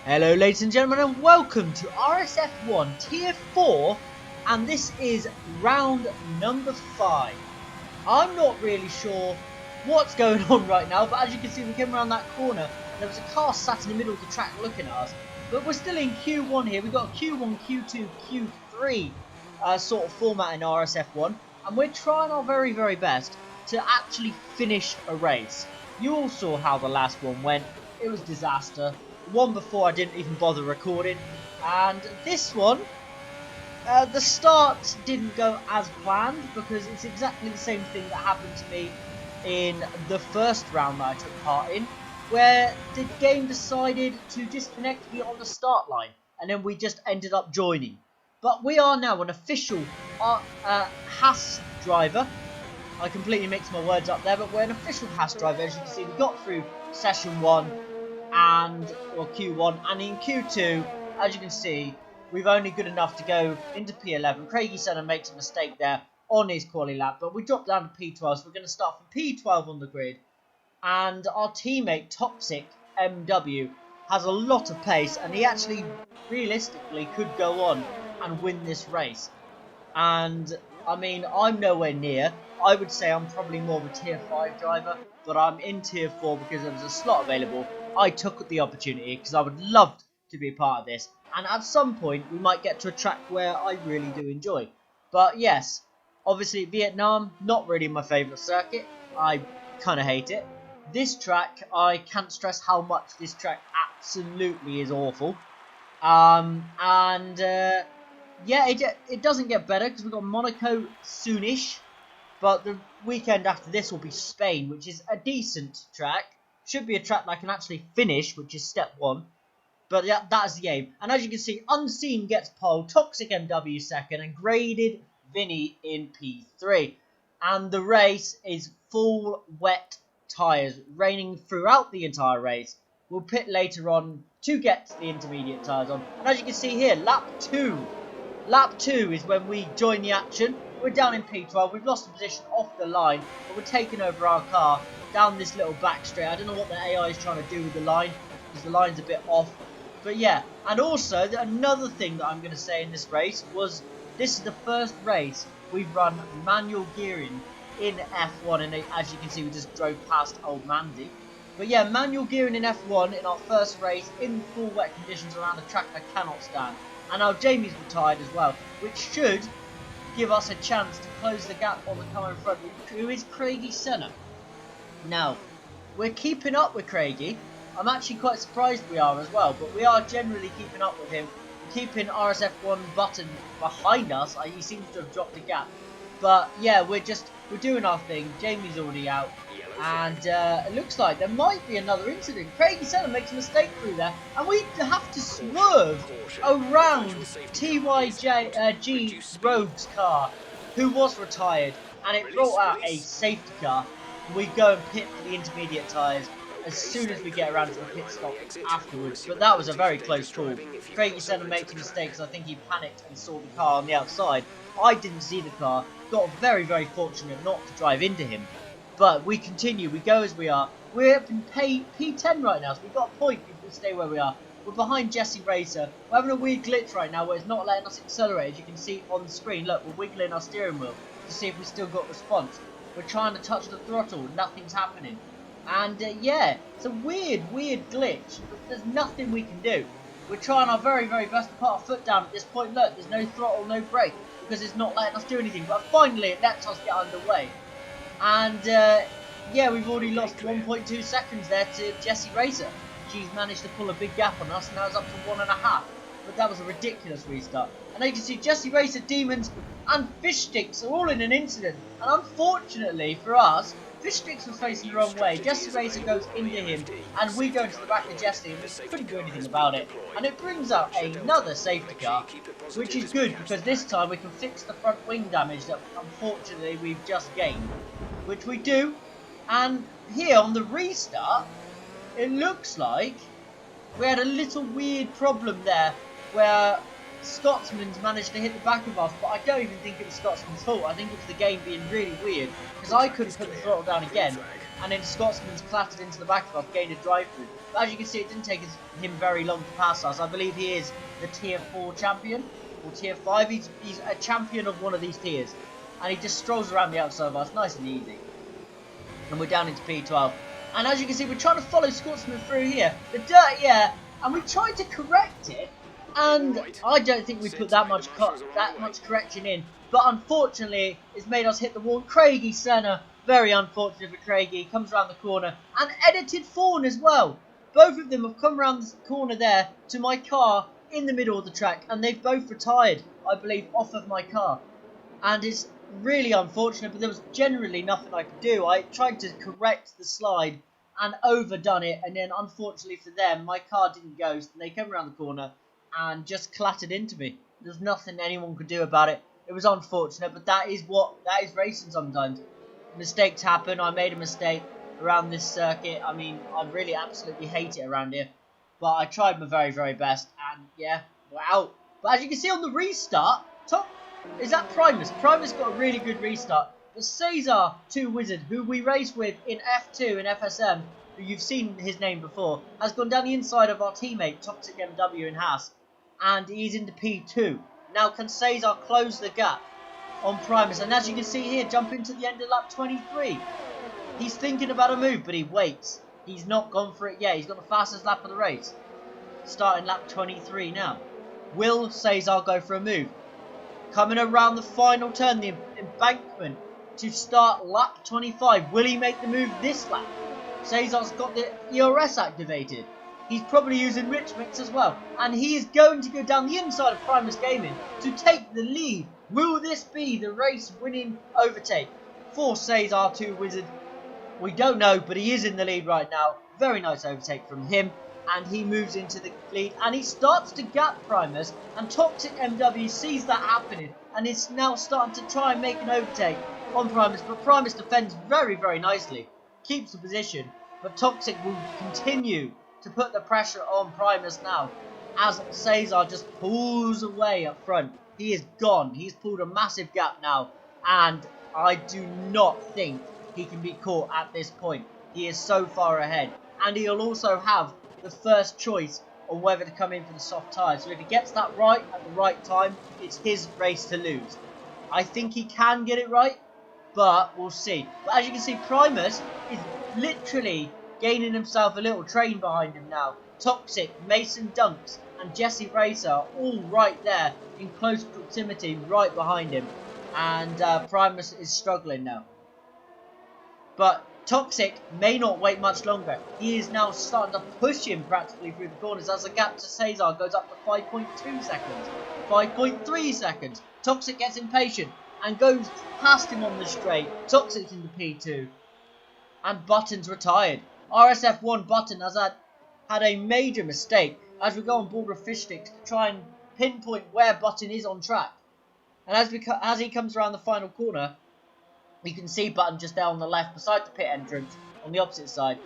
Hello ladies and gentlemen and welcome to RSF1 Tier 4 and this is round number 5. I'm not really sure what's going on right now, but as you can see we came around that corner and there was a car sat in the middle of the track looking at us. But we're still in Q1 here. We've got a Q1, Q2, Q3 sort of format in RSF1 and we're trying our very best to actually finish a race. You all saw how the last one went. It was disaster. One before I didn't even bother recording, and this one the start didn't go as planned because it's exactly the same thing that happened to me in the first round that I took part in, where the game decided to disconnect me on the start line and then we just ended up joining. But we are now an official Haas driver. I completely mixed my words up there, but we're an official Haas driver. As you can see, we got through session 1 or Q1, and in Q2, as you can see, we've only good enough to go into P11. Craigie Senna makes a mistake there on his quali lap, but we drop down to P12, so we're going to start from P12 on the grid. And our teammate Toxic MW has a lot of pace, and he actually realistically could go on and win this race. And I mean, I'm nowhere near. I would say I'm probably more of a tier 5 driver, but I'm in tier 4 because there was a slot available. I took the opportunity because I would love to be a part of this, and at some point we might get to a track where I really do enjoy. But yes, obviously Vietnam, not really my favourite circuit. I kind of hate it. This track, I can't stress how much this track absolutely is awful. Yeah, it doesn't get better because we've got Monaco soonish. But the weekend after this will be Spain, which is a decent track. Should be a track that I can actually finish, which is step 1. But yeah, that is the aim. And as you can see, Unseen gets pole, Toxic MW second, and Graded Vinny in P3. And the race is full wet tyres, raining throughout the entire race. We'll pit later on to get the intermediate tyres on. And as you can see here, lap 2. Lap 2 is when we join the action. We're down in P12. We've lost the position off the line, but we're taking over our car down this little back straight. I don't know what the AI is trying to do with the line because the line's a bit off. But yeah, and also another thing that I'm going to say in this race was this is the first race we've run manual gearing in F1, and as you can see we just drove past old Mandy. But yeah, manual gearing in F1 in our first race in full wet conditions around a track I cannot stand. And now Jamie's retired as well, which should give us a chance to close the gap on the car in front, who is Craigie Senna. Now, we're keeping up with Craigie. I'm actually quite surprised we are as well, but we are generally keeping up with him, keeping RSF1 button behind us. He seems to have dropped a gap. But yeah, we're doing our thing. Jamie's already out. And it looks like there might be another incident. Craigie Senna makes a mistake through there, and we have to swerve around TYG Rogue's car, who was retired, and it brought out a safety car. We go and pit for the intermediate tyres as soon as we get around to the pit stop afterwards. But that was a very close call. Craigie Senna makes mistakes. I think he panicked and saw the car on the outside. I didn't see the car. Got very fortunate not to drive into him. But we continue, we go as we are. We're up in P10 right now, so we've got a point if we stay where we are. We're behind Jesse Racer. We're having a weird glitch right now where it's not letting us accelerate. As you can see on the screen, look, we're wiggling our steering wheel to see if we still got response. We're trying to touch the throttle, nothing's happening. And yeah, it's a weird glitch, but there's nothing we can do. We're trying our very best to put our foot down at this point. Look, there's no throttle, no brake, because it's not letting us do anything. But finally, it lets us get underway. And yeah, we've already lost 1.2 seconds there to Jesse Racer. She's managed to pull a big gap on us, and now it's up to 1.5. But that was a ridiculous restart. And as you can see, Jesse Racer, Demons, and Fish Sticks are all in an incident. And unfortunately for us, Fish Sticks was facing the wrong way. Jesse Racer goes into him, and we go into the back of Jesse, and we couldn't do anything about it. And it brings up another safety car, which is good because this time we can fix the front wing damage that unfortunately we've just gained. Which we do, and here on the restart, it looks like we had a little weird problem there where Scotsman's managed to hit the back of us, but I don't even think it was Scotsman's fault. I think it was the game being really weird because I couldn't put the throttle down again, and then Scotsman's clattered into the back of us, gained a drive through. But as you can see, it didn't take him very long to pass us. I believe he is the tier 4 champion, or tier 5. He's a champion of one of these tiers, and he just strolls around the outside of us, nice and easy. And we're down into P12. And as you can see, we're trying to follow Scotsman through here. The dirty air, and we tried to correct it, and I don't think we put that much correction in. But unfortunately, it's made us hit the wall. Craigie Senna, very unfortunate for Craigie, comes around the corner. And Edited Fawn as well. Both of them have come around the corner there to my car in the middle of the track. And they've both retired, I believe, off of my car. And it's really unfortunate, but there was generally nothing I could do. I tried to correct the slide and overdone it. And then unfortunately for them, my car didn't go. So they came around the corner and just clattered into me. There's nothing anyone could do about it. It was unfortunate, but that is racing sometimes. Mistakes happen. I made a mistake around this circuit. I mean, I really absolutely hate it around here. But I tried my very, very best. And yeah, we're out. But as you can see on the restart, is that Primus? Primus got a really good restart. But Cesar 2 Wizard, who we raced with in F2 and FSM, who you've seen his name before, has gone down the inside of our teammate, Toxic MW in Haas. And he's into P2. Now can Cesar close the gap on Primus? And as you can see here, jump into the end of lap 23. He's thinking about a move, but he waits. He's not gone for it yet. He's got the fastest lap of the race. Starting lap 23 now. Will Cesar go for a move? Coming around the final turn, the embankment, to start lap 25. Will he make the move this lap? Cesar's got the ERS activated. He's probably using Rich Mix as well. And he is going to go down the inside of Primus Gaming to take the lead. Will this be the race winning overtake for Cesar 2 Wizard? We don't know, but he is in the lead right now. Very nice overtake from him. And he moves into the lead. And he starts to gap Primus. And Toxic MW sees that happening. And is now starting to try and make an overtake on Primus. But Primus defends very, very nicely. Keeps the position. But Toxic will continue to put the pressure on Primus now, as Cesar just pulls away up front. He is gone. He's pulled a massive gap now, and I do not think he can be caught at this point. He is so far ahead, and he'll also have the first choice on whether to come in for the soft tyres. So if he gets that right at the right time, it's his race to lose. I think he can get it right, but we'll see. But as you can see, Primus is literally gaining himself a little train behind him now. Toxic, Mason Dunks, and Jesse Racer all right there in close proximity right behind him. And Primus is struggling now. But Toxic may not wait much longer. He is now starting to push him practically through the corners as the gap to Cesar goes up to 5.2 seconds. 5.3 seconds. Toxic gets impatient and goes past him on the straight. Toxic's into P2. And Button's retired. RSF1 Button has had a major mistake as we go on board with fish sticks to try and pinpoint where Button is on track. And as he comes around the final corner, you can see Button just there on the left beside the pit entrance on the opposite side.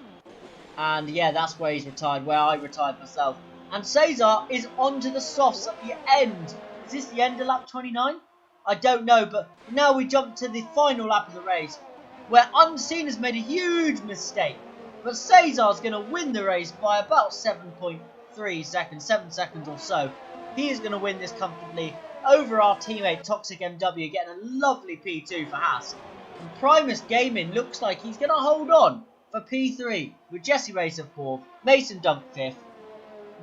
And yeah, that's where he's retired, where I retired myself. And Cesar is onto the softs at the end. Is this the end of lap 29? I don't know, but now we jump to the final lap of the race, where Unseen has made a huge mistake. But Cesar's going to win the race by about 7.3 seconds, 7 seconds or so. He is going to win this comfortably over our teammate Toxic MW, getting a lovely P2 for Haas. And Primus Gaming looks like he's going to hold on for P3 with Jesse Racer 4th, Mason Dunk 5th,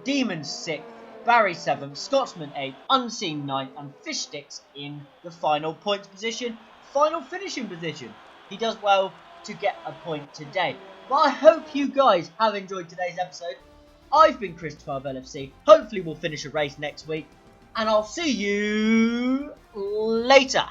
Demons 6th, Barry 7th, Scotsman 8th, Unseen 9th, and Fish Sticks in the final points position, final finishing position. He does well to get a point today. But I hope you guys have enjoyed today's episode. I've been Christopher of LFC. Hopefully we'll finish a race next week. And I'll see you later.